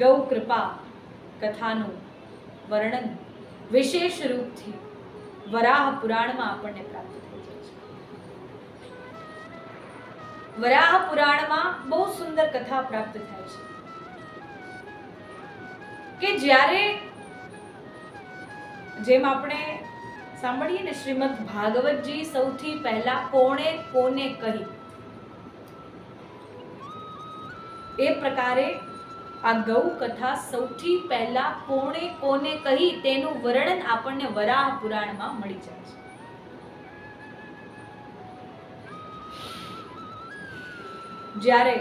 ગૌ કૃપા કથાનું વર્ણન વિશેષ રૂપથી વરાહ પુરાણમાં આપણને પ્રાપ્ત થઈ જાય છે. વરાહ પુરાણમાં બહુ સુંદર કથા પ્રાપ્ત થાય છે કે જ્યારે જેમ આપણે સાંભળીએ ને શ્રીમદ ભાગવતજી સૌથી પહેલા કોણે કોને કહી, એ પ્રકારે આ ગૌ કથા સૌથી પહેલા કોણે કોને કહી તેનું વર્ણન આપણને વરાહ પુરાણમાં મળી જાય છે. જ્યારે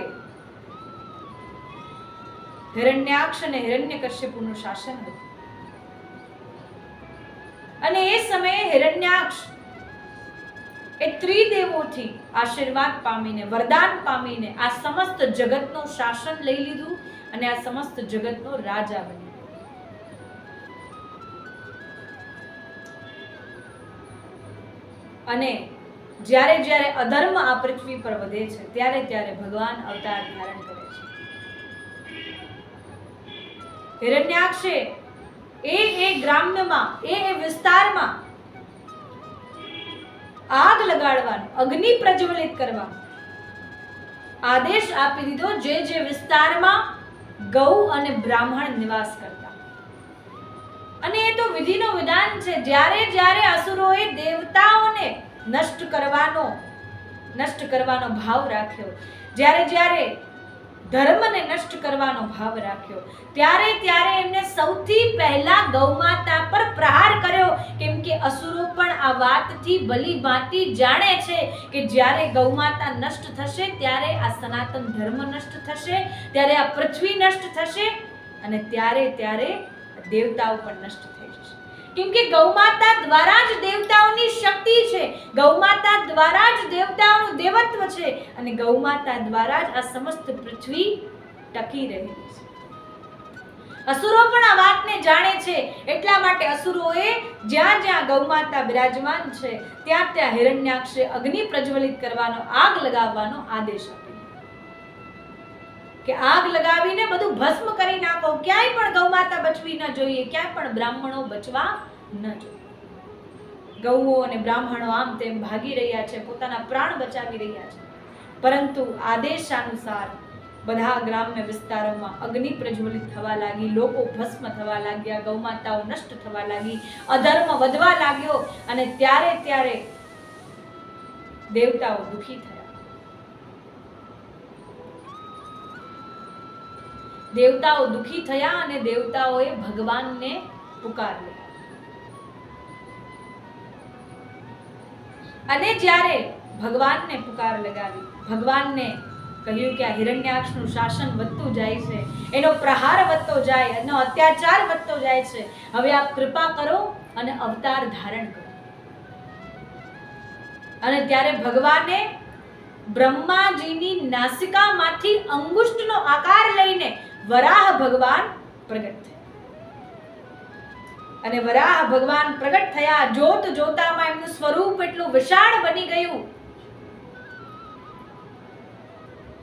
હિરણ્યાક્ષ અને હિરણ્યકશ્યપુનું શાસન હતું અને એ સમયે હિરણ્યાક્ષ એ ત્રિદેવોથી આશીર્વાદ પામીને વરદાન પામીને આ સમસ્ત જગતનું શાસન લઈ લીધું અને આ સમસ્ત જગતનો રાજા બન્યો. અને જ્યારે જ્યારે અધર્મ આ પૃથ્વી પર વધે છે ત્યારે ત્યારે ભગવાન અવતાર ધારણ કરે છે. હિરણ્યાક્ષે એ ગ્રામ્યમાં એ વિસ્તારમાં આગ લગાડવાનો, અગ્નિ પ્રજ્વલિત કરવાનો આદેશ આપી દીધો, જે જે વિસ્તારમાં ગૌ અને બ્રાહ્મણ નિવાસ કરતા. અને એ તો વિધિનો વિધાન છે. જ્યારે જ્યારે અસુરોએ દેવતાઓને નષ્ટ કરવાનો ભાવ રાખ્યો, જ્યારે જ્યારે ધર્મને નષ્ટ કરવાનો ભાવ રાખ્યો, ત્યારે ત્યારે એમને સૌથી પહેલા ગૌમાતા પર પ્રહાર કર્યો. કેમ કે અસુરો પણ આ વાતથી ભલીભાંતિ જાણે છે કે જ્યારે ગૌમાતા નષ્ટ થશે ત્યારે આ સનાતન ધર્મ નષ્ટ થશે, ત્યારે આ પૃથ્વી નષ્ટ થશે અને ત્યારે ત્યારે દેવતાઓ પણ નષ્ટ થઈ જશે. કેમ કે ગૌમાતા દ્વારા જ દેવતાઓની શક્તિ છે, ગૌમાતા દ્વારા જ દેવતાઓનું દેવત્વ છે અને ગૌમાતા દ્વારા જ આ સમસ્ત પૃથ્વી ટકી રહેલી છે. અસુરો પણ આ વાતને જાણે છે. એટલા માટે અસુરોએ જ્યાં જ્યાં ગૌમાતા બિરાજમાન છે ત્યાં ત્યાં હિરણ્યાક્ષે અગ્નિ પ્રજ્વલિત કરવાનો, આગ લગાવવાનો આદેશ આપ્યો કે આગ લગાવીને બધું ભસ્મ કરી નાખો. ક્યાંય પણ ગૌમાતા બચવી ન જોઈએ, ક્યાંય પણ બ્રાહ્મણો બચવા ન જોઈએ. ગૌઓ અને બ્રાહ્મણો આમ તેમ ભાગી રહ્યા છે, પોતાના પ્રાણ બચાવી રહ્યા છે, પરંતુ આદેશાનુસાર બધા ગ્રામ્ય વિસ્તારોમાં અગ્નિ પ્રજ્વલિત થવા લાગી, લોકો ભસ્મ થવા લાગ્યા, ગૌમાતાઓ નષ્ટ થવા લાગી, અધર્મ વધવા લાગ્યો અને ત્યારે ત્યારે દેવતાઓ દુખી થયા. દેવતાઓ દુખી થયા અને દેવતાઓએ ભગવાનને પુકાર્યો. અને જ્યારે ભગવાનને પુકાર લગાવી, ભગવાનને કહ્યું કે આ હિરણ્યાક્ષનું શાસન વધતું જાય છે, એનો પ્રહાર વધતો જાય, એનો અત્યાચાર વધતો જાય છે, હવે આપ કૃપા કરો અને અવતાર ધારણ કરો. અને ત્યારે ભગવાને બ્રહ્માજીની નાસિકામાંથી અંગુષ્ઠનો આકાર લઈને વરાહ ભગવાન પ્રગટ થયા. અને વરાહ ભગવાન પ્રગટ થયા. જોત જોતામાં એમનું સ્વરૂપ એટલું વિશાળ બની ગયું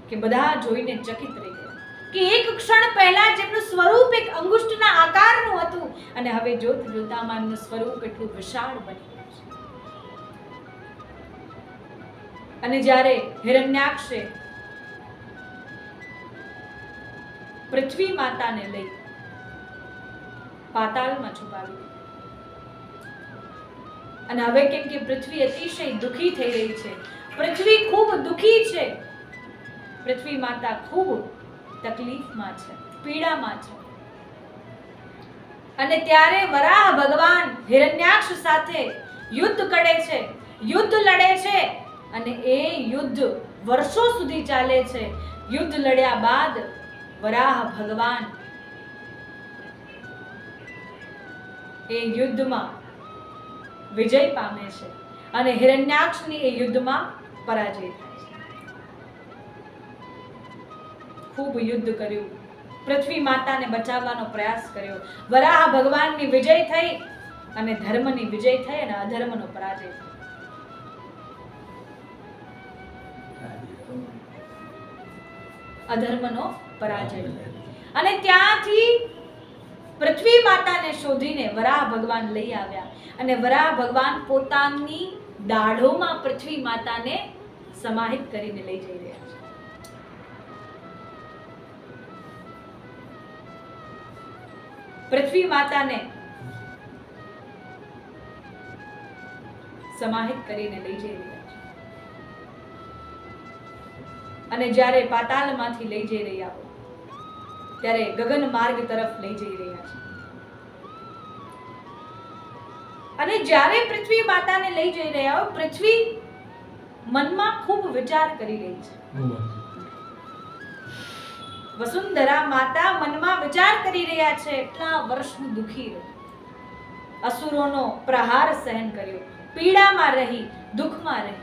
કે બધા જોઈને ચકિત રહી ગયા કે એક ક્ષણ પહેલા જેમનું સ્વરૂપ એક અંગુષ્ઠના આકારનું હતું અને હવે જોત જોતામાં એમનું સ્વરૂપ એટલું વિશાળ બની ગયું છે. અને જ્યારે હિરણ્યાક્ષે પૃથ્વી માતાને લઈ પાતાળમાં છુપાવી અને હવે કેમ કે પૃથ્વી અતિશય દુખી થઈ રહી છે, પૃથ્વી ખૂબ દુખી છે, પૃથ્વી માતા ખૂબ તકલીફમાં છે, પીડામાં છે. અને ત્યારે વરાહ ભગવાન હિરણ્યાક્ષ સાથે યુદ્ધ કરે છે, યુદ્ધ લડે છે અને એ યુદ્ધ વર્ષો સુધી ચાલે છે. યુદ્ધ લડ્યા બાદ વરાહ ભગવાન એ યુદ્ધમાં વિજય પામે છે અને હિરણ્યાક્ષની એ યુદ્ધમાં પરાજય થાય છે. ખૂબ યુદ્ધ કર્યું, પૃથ્વી માતાને બચાવવાનો પ્રયાસ કર્યો. વરાહ ભગવાનની વિજય થઈ અને ધર્મની વિજય થઈ અને અધર્મનો પરાજય થયો. અધર્મનો પરાજય. અને ત્યાંથી પૃથ્વી માતાને શોધીને વરાહ ભગવાન લઈ આવ્યા અને વરાહ ભગવાન પોતાની દાઢોમાં પૃથ્વી માતાને સમાહિત કરીને લઈ જઈ રહ્યા છે. પૃથ્વી માતાને સમાહિત કરીને લઈ જઈ રહ્યા છે અને જ્યારે પાતાળમાંથી લઈ જઈ રહ્યા હોય ત્યારે ગગન માર્ગ તરફ લઈ જઈ રહ્યા છે. અને જ્યારે પૃથ્વી માતાને લઈ જઈ રહ્યા હોય, પૃથ્વી મનમાં ખૂબ વિચાર કરી રહી છે. વસુંધરા માતા મનમાં વિચાર કરી રહ્યા છે, એટલા વર્ષ હું દુખી રહી, અસુરોનો પ્રહાર સહન કર્યો, પીડામાં રહી, દુઃખમાં રહી.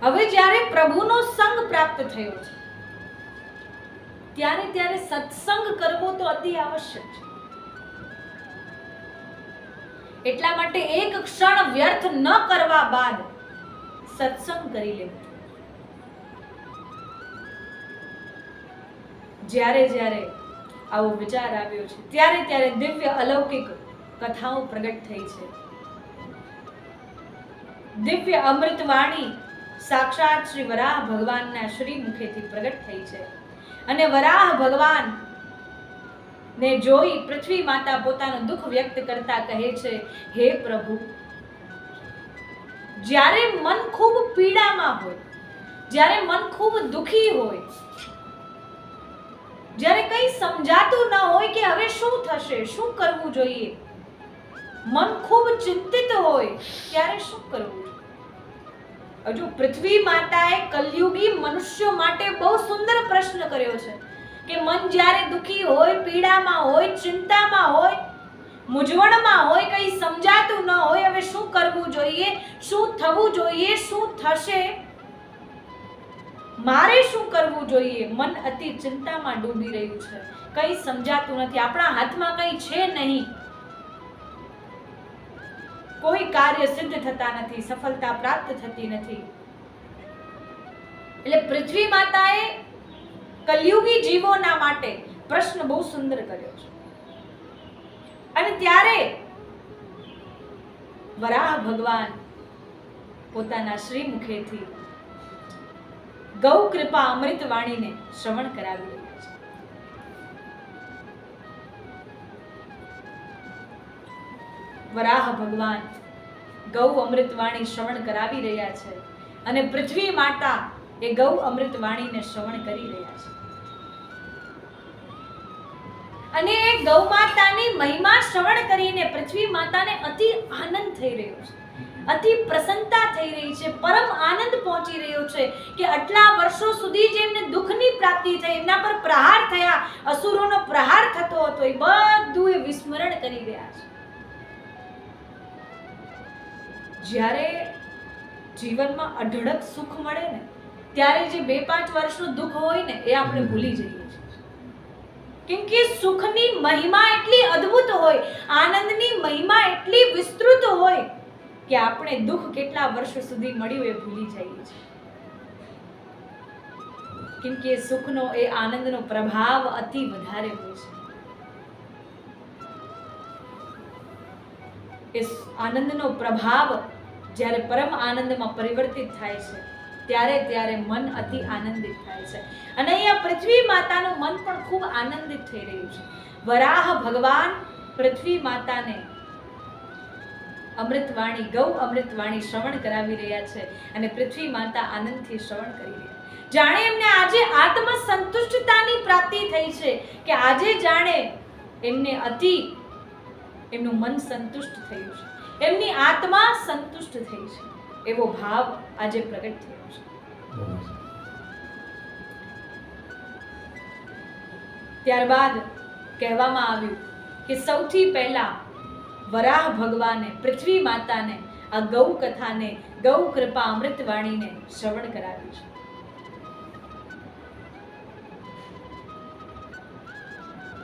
હવે જ્યારે પ્રભુનો સંગ પ્રાપ્ત થયો છે ત્યારે સત્સંગ કરવો તો અતિ આવશ્યક છે. એટલા માટે એક ક્ષણ વ્યર્થ ન કરવા બાદ સત્સંગ કરી લેવો. જ્યારે જ્યારે આવો વિચાર આવ્યો છે ત્યારે દિવ્ય અલૌકિક કથાઓ પ્રગટ થઈ છે. દિવ્ય અમૃતવાણી સાક્ષાત શ્રી વરાહ ભગવાનના શ્રી મુખેથી પ્રગટ થઈ છે અને વરાહ ભગવાન ને જોઈ પૃથ્વી માતા પોતાનું દુઃખ વ્યક્ત કરતા કહે છે, હે પ્રભુ, જ્યારે મન ખૂબ પીડામાં હોય, જ્યારે મન ખૂબ દુખી હોય, જ્યારે કંઈ સમજાતું ન હોય કે હવે શું થશે, શું કરવું જોઈએ, મન ખૂબ ચિંતિત હોય, ત્યારે શું કરવું? હજુ પૃથ્વી માતાએ કલયુગી મનુષ્યો માટે બહુ સુંદર પ્રશ્ન કર્યો છે કે મન જ્યારે દુખી હોય, પીડામાં હોય, ચિંતામાં હોય, મૂંઝવણમાં હોય, કંઈ સમજાતું ન હોય, હવે શું કરવું જોઈએ, શું થવું જોઈએ, શું થશે, મારે શું કરવું જોઈએ? મન અતિ ચિંતામાં ડૂબી રહ્યું છે, કંઈ સમજાતું નથી, આપણા હાથમાં કંઈ છે નહીં, કોઈ કાર્ય સિદ્ધ થતા નથી, સફળતા પ્રાપ્ત થતી નથી. એટલે પૃથ્વી માતાએ કલયુગી જીવોના માટે પ્રશ્ન બહુ સુંદર કર્યો છે. અને ત્યારે વરાહ ભગવાન પોતાના શ્રી મુખેથી ગૌ કૃપા અમૃત વાણીને શ્રવણ કરાવી રહ્યા છે. વરાહ ભગવાન ગૌ અમૃત વાણી શ્રવણ કરાવી રહ્યા છે અને પૃથ્વી માતા એ ગૌ અમૃત વાણીને શ્રવણ કરી રહ્યા છે. અને એ ગૌ માતાની મહિમા શ્રવણ કરીને પૃથ્વી માતાને અતિ આનંદ થઈ રહ્યો છે, અતિ પ્રસન્નતા થઈ રહી છે, પરમ આનંદ પહોંચી રહ્યો છે કે આટલા વર્ષો સુધી જેમને દુઃખની પ્રાપ્તિ થઈ, એમના પર પ્રહાર થયા, અસુરોનો પ્રહાર થતો હતો, એ બધું એ વિસ્મરણ કરી રહ્યા છે. જ્યારે જીવનમાં અઢળક સુખ મળે ને ત્યારે જે 2-5 વર્ષનું દુઃખ હોય ને એ આપણે ભૂલી જઈએ છીએ. કેમ કે સુખની મહિમા એટલી અદ્ભુત હોય, આનંદની મહિમા એટલી વિસ્તૃત હોય કે આપણે દુઃખ કેટલા વર્ષો સુધી મળ્યું એ ભૂલી જઈએ છીએ. કેમ કે સુખનો એ આનંદનો પ્રભાવ અતિ વધારે હોય છે. એ આનંદનો પ્રભાવ જ્યારે પરમ આનંદમાં પરિવર્તિત થાય છે ત્યારે મન અતિ આનંદિત થાય છે. અને અહીંયા પૃથ્વી માતાનું મન પણ ખૂબ આનંદિત થઈ રહ્યું છે. વરાહ ભગવાન પૃથ્વી માતાને અમૃતવાણી, ગૌ અમૃતવાણી શ્રવણ કરાવી રહ્યા છે અને પૃથ્વી માતા આનંદથી શ્રવણ કરી રહ્યા. જાણે એમને આજે આત્મ સંતુષ્ટતાની પ્રાપ્તિ થઈ છે કે આજે જાણે એમને એમનું મન સંતુષ્ટ થયું છે, એમની આત્મા સંતુષ્ટ થઈ છે, એવો ભાવ આજે પ્રગટ થયો છે. ત્યારબાદ કહેવામાં આવ્યું કે સૌથી પહેલા વરાહ ભગવાને પૃથ્વી માતાને આ ગૌ કથાને, ગૌ કૃપા અમૃતવાણીને શ્રવણ કરાવી છે.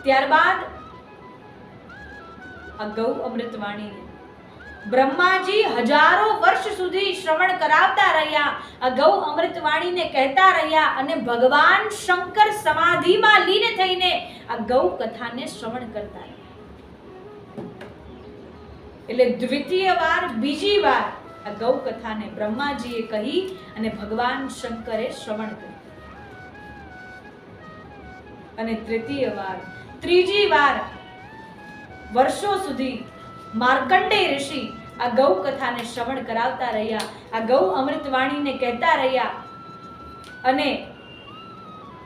ત્યારબાદ આ ગૌ અમૃતવાણીને બ્રહ્માજી હજારો વર્ષ સુધી શ્રવણ કરાવતા રહ્યા, આ ગૌ અમૃતવાણીને કહેતા રહ્યા અને ભગવાન શંકર સમાધિમાં લીન થઈને આ ગૌ કથાને શ્રવણ કરતા રહ્યા. એટલે દ્વિતીય વાર, બીજી વાર આ ગૌ કથાને બ્રહ્માજીએ કહી અને ભગવાન શંકરે શ્રવણ કર્યું. અને તૃતીય વાર, ત્રીજી વાર વર્ષો સુધી માર્કંડેય ઋષિ આ ગૌ કથાને શ્રવણ કરાવતા રહ્યા, આ ગૌ અમૃતવાણીને કહેતા રહ્યા અને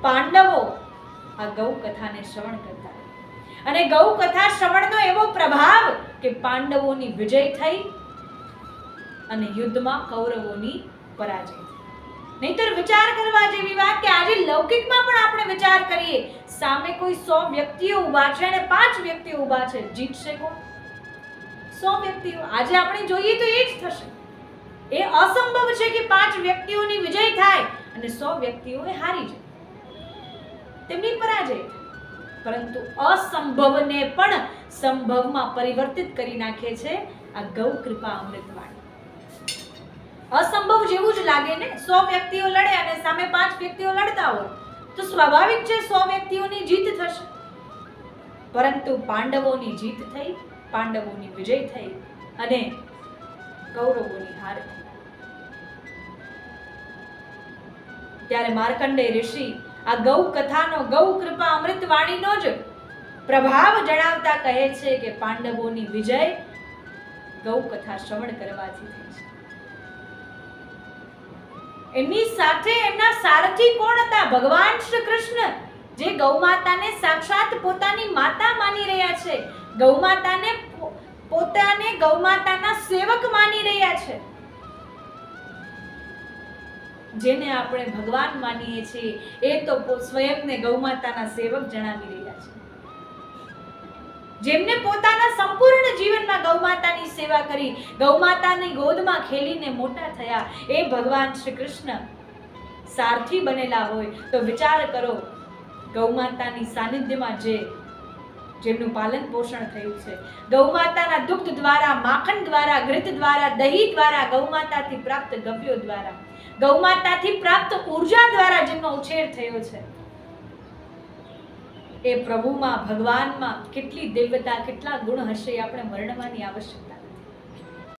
પાંડવો આ ગૌ કથાને શ્રવણ કરતા રહ્યા. અને ગૌ કથા શ્રવણનો એવો પ્રભાવ કે પાંડવોની વિજય થઈ અને યુદ્ધમાં કૌરવોની પરાજય થઈ. નહીતર વિચાર કરવા જેવી વાત કે આજે લૌકિકમાં પણ આપણે વિચાર કરીએ, સામે કોઈ 100 વ્યક્તિઓ ઊભા છે અને 5 વ્યક્તિઓ ઊભા છે, જીતશે કોણ? 100 વ્યક્તિઓ. આજે આપણે જોઈએ તો એ જ થશે. એ અસંભવ છે કે 5 વ્યક્તિઓની વિજય થાય અને 100 વ્યક્તિઓએ હારી જાય, તેમની પરાજય થાય. પરંતુ અસંભવને પણ સંભવમાં પરિવર્તિત કરી નાખે છે આ ગૌ કૃપા અમૃતવાણી. અસંભવ જેવું જ લાગે ને, 100 વ્યક્તિઓ લડે અને સામે 5 વ્યક્તિઓ લડતા હોય તો સ્વાભાવિક છે 100 વ્યક્તિઓની જીત થશે. પરંતુ પાંડવોની જીત થઈ, પાંડવોની વિજય થઈ અને કૌરવોની હાર થઈ. ત્યારે માર્કંડેય ઋષિ આ ગૌ કથાનો, ગૌ કૃપા અમૃતવાણીનો જ પ્રભાવ જણાવતા કહે છે કે પાંડવોની વિજય ગૌ કથા શ્રવણ કરવાથી થઈ છે. એમની સાથે એમના સારથી કોણ હતા? ભગવાન શ્રી કૃષ્ણ, જે ગૌ માતાને સાક્ષાત પોતાની માતા માની રહ્યા છે, ગૌ માતાને પોતાને ગૌ માતાના સેવક માની રહ્યા છે, જેને આપણે ભગવાન માનીએ છીએ એ તો સ્વયંને ગૌ માતાના સેવક જણાવી રહ્યા છે. જેમને પોતાના સંપૂર્ણ જીવનમાં ગૌ માતાની સેવા કરી, ગૌ માતાની ગોદમાં ખેલીને મોટા થયા, એ ભગવાન શ્રી કૃષ્ણ સારથી બનેલા હોય તો વિચાર કરો, ગૌ માતાની સાનિધ્યમાં જેમનું પાલન પોષણ થયું છે, ગૌ માતાના દુગ્ધ દ્વારા, માખણ દ્વારા, ઘૃત દ્વારા, દહીં દ્વારા, ગૌ માતાથી પ્રાપ્ત ગવ્યો દ્વારા, ગૌ માતાથી પ્રાપ્ત ઉર્જા દ્વારા જેમનો ઉછેર થયો છે, એ પ્રભુમાં, ભગવાનમાં કેટલી દિવ્યતા, કેટલા ગુણ હશે એ આપણે વર્ણવવાની આવશ્યકતા